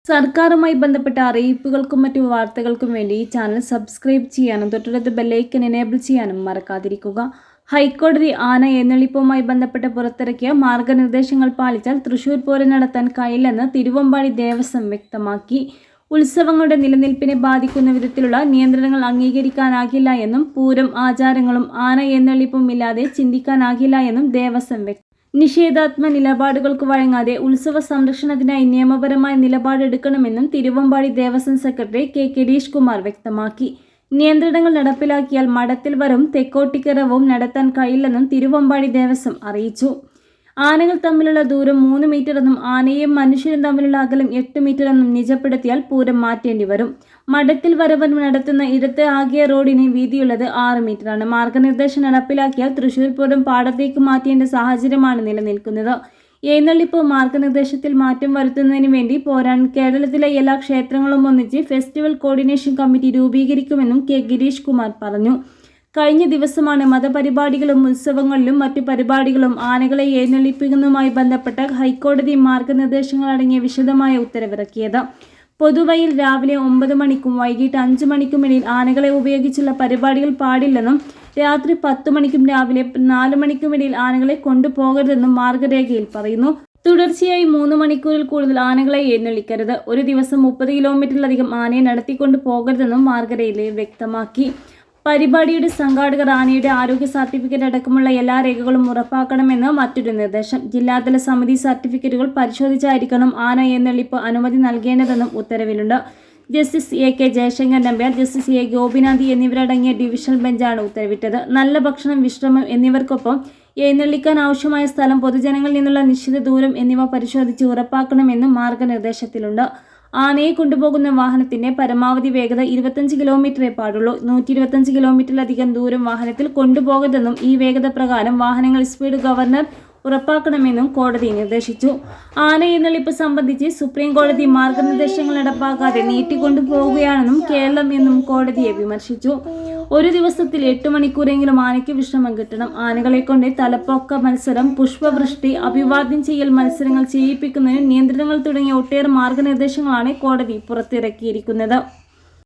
സർക്കാരുമായി ബന്ധപ്പെട്ട അറിയിപ്പുകൾക്കും മറ്റു വാർത്തകൾക്കും വേണ്ടി ഈ ചാനൽ സബ്സ്ക്രൈബ് ചെയ്യാനും തൊട്ടടുത്ത് ബെല്ലൈക്കൻ എനേബിൾ ചെയ്യാനും മറക്കാതിരിക്കുക. ഹൈക്കോടതി ആന എഴുന്നള്ളിപ്പുമായി ബന്ധപ്പെട്ട് പുറത്തിറക്കിയ മാർഗനിർദ്ദേശങ്ങൾ പാലിച്ചാൽ തൃശൂർ പൂരം നടത്താൻ കഴിയില്ലെന്ന് തിരുവമ്പാടി ദേവസ്വം വ്യക്തമാക്കി. ഉത്സവങ്ങളുടെ നിലനിൽപ്പിനെ ബാധിക്കുന്ന വിധത്തിലുള്ള നിയന്ത്രണങ്ങൾ അംഗീകരിക്കാനാകില്ല എന്നും പൂരം ആചാരങ്ങളും ആന എഴുന്നള്ളിപ്പും ഇല്ലാതെ ചിന്തിക്കാനാകില്ല എന്നും ദേവസ്വം നിഷേധാത്മക നിലപാടുകൾക്ക് വഴങ്ങാതെ ഉത്സവ സംരക്ഷണത്തിനായി നിയമപരമായ നിലപാടെടുക്കണമെന്നും തിരുവമ്പാടി ദേവസ്വം സെക്രട്ടറി കെ ഗിരീഷ് കുമാർ വ്യക്തമാക്കി. നിയന്ത്രണങ്ങൾ നടപ്പിലാക്കിയാൽ മഠത്തിൽ വരും തെക്കോട്ടിക്കരവും നടത്താൻ കഴിയില്ലെന്നും തിരുവമ്പാടി ദേവസ്വം അറിയിച്ചു. ആനകൾ തമ്മിലുള്ള ദൂരം 3 മീറ്ററെന്നും ആനയും മനുഷ്യരും തമ്മിലുള്ള അകലം 8 മീറ്ററെന്നും നിജപ്പെടുത്തിയാൽ പൂരം മാറ്റേണ്ടി വരും. മഠത്തിൽ വരവൻ നടത്തുന്ന ഇടത്ത് ആകെ റോഡിന് വീതിയുള്ളത് 6 മീറ്ററാണ്. മാർഗനിർദ്ദേശം നടപ്പിലാക്കിയാൽ തൃശൂർ പൂരം പാടത്തേക്ക് മാറ്റേണ്ട സാഹചര്യമാണ് നിലനിൽക്കുന്നത്. എഴുന്നള്ളിപ്പ് മാർഗനിർദ്ദേശത്തിൽ മാറ്റം വരുത്തുന്നതിന് വേണ്ടി പോരാൻ കേരളത്തിലെ എല്ലാ ക്ഷേത്രങ്ങളും ഒന്നിച്ച് ഫെസ്റ്റിവൽ കോർഡിനേഷൻ കമ്മിറ്റി രൂപീകരിക്കുമെന്നും കെ ഗിരീഷ് കുമാർ പറഞ്ഞു. കഴിഞ്ഞ ദിവസമാണ് മതപരിപാടികളും ഉത്സവങ്ങളിലും മറ്റു പരിപാടികളും ആനകളെ എഴുന്നള്ളിപ്പിക്കുന്നതുമായി ബന്ധപ്പെട്ട ഹൈക്കോടതി മാർഗനിർദ്ദേശങ്ങളടങ്ങിയ വിശദമായ ഉത്തരവിറക്കിയത്. പൊതുവഴിയിൽ രാവിലെ 9 മണിക്കും വൈകിട്ട് 5 മണിക്കുമിടയിൽ ആനകളെ ഉപയോഗിച്ചുള്ള പരിപാടികൾ പാടില്ലെന്നും രാത്രി 10 മണിക്കും രാവിലെ 4 മണിക്കുമിടയിൽ ആനകളെ കൊണ്ടുപോകരുതെന്നും മാർഗരേഖയിൽ പറയുന്നു. തുടർച്ചയായി 3 മണിക്കൂറിൽ കൂടുതൽ ആനകളെ എഴുന്നള്ളിക്കരുത്. ഒരു ദിവസം 30 കിലോമീറ്ററിലധികം ആനയെ നടത്തിക്കൊണ്ടു പോകരുതെന്നും മാർഗരേഖയിൽ വ്യക്തമാക്കി. പരിപാടിയുടെ സംഘാടകർ ആനയുടെ ആരോഗ്യ സർട്ടിഫിക്കറ്റ് അടക്കമുള്ള എല്ലാ രേഖകളും ഉറപ്പാക്കണമെന്ന് മറ്റൊരു നിർദ്ദേശം. ജില്ലാതല സമിതി സർട്ടിഫിക്കറ്റുകൾ പരിശോധിച്ചായിരിക്കണം ആന എഴുന്നള്ളിപ്പ് അനുമതി നൽകേണ്ടതെന്നും ഉത്തരവിലുണ്ട്. Justice A K Jayasankar Nambiar, justice A Gopinath എന്നിവരടങ്ങിയ ഡിവിഷണൽ ബെഞ്ചാണ് ഉത്തരവിട്ടത്. നല്ല ഭക്ഷണം, വിശ്രമം എന്നിവർക്കൊപ്പം എഴുന്നള്ളിക്കാൻ ആവശ്യമായ സ്ഥലം, പൊതുജനങ്ങളിൽ നിന്നുള്ള നിശ്ചിത ദൂരം എന്നിവ പരിശോധിച്ച് ഉറപ്പാക്കണമെന്നും മാർഗനിർദ്ദേശത്തിലുണ്ട്. ആനയെ കൊണ്ടുപോകുന്ന വാഹനത്തിന്റെ പരമാവധി വേഗത 25 കിലോമീറ്ററേ പാടുള്ളൂ. 125 കിലോമീറ്ററിലധികം ദൂരം വാഹനത്തിൽ കൊണ്ടുപോകരുതെന്നും ഈ വേഗത പ്രകാരം വാഹനങ്ങൾ സ്പീഡ് ഗവർണർ ഉറപ്പാക്കണമെന്നും കോടതി നിർദ്ദേശിച്ചു. ആന എഴുന്നള്ളിപ്പ് സംബന്ധിച്ച് സുപ്രീം കോടതി മാർഗനിർദ്ദേശങ്ങൾ നടപ്പാക്കാതെ നീട്ടിക്കൊണ്ടുപോവുകയാണെന്നും കേരളം എന്നും കോടതിയെ വിമർശിച്ചു. ഒരു ദിവസത്തിൽ 8 മണിക്കൂറെങ്കിലും ആനയ്ക്ക് വിശ്രമം കിട്ടണം. ആനകളെ കൊണ്ട് തലപ്പൊക്ക മത്സരം, പുഷ്പവൃഷ്ടി, അഭിവാദ്യം ചെയ്യൽ മത്സരങ്ങൾ ചെയ്യിപ്പിക്കുന്നതിന് നിയന്ത്രണങ്ങൾ തുടങ്ങിയ ഒട്ടേറെ മാർഗനിർദ്ദേശങ്ങളാണ് കോടതി പുറത്തിറക്കിയിരിക്കുന്നത്.